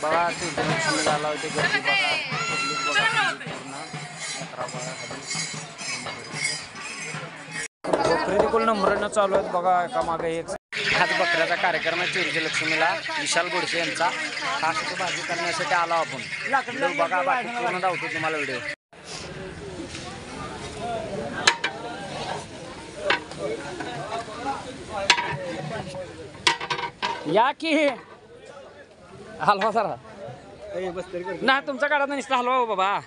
बघा सूर्यलक्ष्मी झाला होते गर्दी बघा खरेदी करून नंबरनं चालू आहेत बघा एका मागे एक. आज बकऱ्याचा कार्यक्रम आहे सूर्यलक्ष्मीला विशाल गोडसे यांचा. खास भाजी करण्यासाठी आलो आपण. बघा बाकी पूर्ण धावतो तुम्हाला व्हिडिओ. या की हलवा सरा नाही तुमचा काढा नुसता हलवा हो बाबा.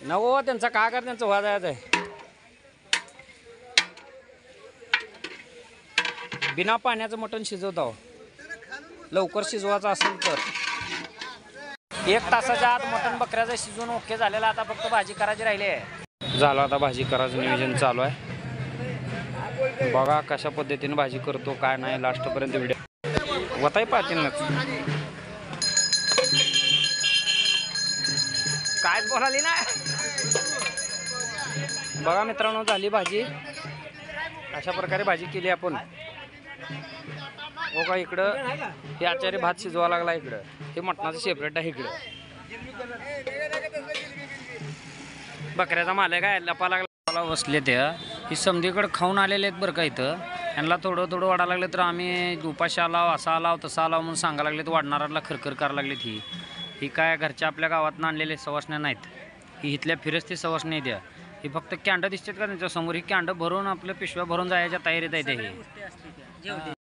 नको त्यांचा का कर त्यांचं व्हा जायचं आहे. बिना पाण्याचं मटण शिजवतो लवकर शिजवायचं असेल तर. 1 तासाच्या आत मटण बकऱ्याचं शिजवून ओके झालेलं. आता फक्त भाजी करायची राहिली आहे. झालं आता भाजी करायचं नियोजन चालू आहे. बघा कशा पद्धतीने भाजी करतो काय नाही लास्टपर्यंत व्हिडिओ वताही पाहतील ना. काय बोलाली ना. बघा मित्रांनो झाली भाजी. अशा प्रकारे भाजी केली आपण. हो का इकडं हे आचार्य भात शिजवा लागला. इकडं हे मटणाचं सेपरेट आहे. इकडं बकऱ्याचा मालक आहे लपा लागला बसले ते. ही समधीकडे खाऊन आलेले आहेत बरं का. इथं यांना थोडं थोडं वाढायला लागलं तर आम्ही उपाशी आलाव असा आलाव तसा आलाव म्हणून सांगायला लागले. तर वाढणाऱ्याला खरखर करायला लागलेत. ही काय घरच्या आपल्या गावात आणलेले सवासण्या नाहीत. ही इथल्या फिरस्ती सवासण्या द्या. ही फक्त कॅन्ड दिसतात का त्यांच्या समोर. ही कॅन्ड भरून आपल्या पिशव्या भरून जायच्या तयारीत आहे. ते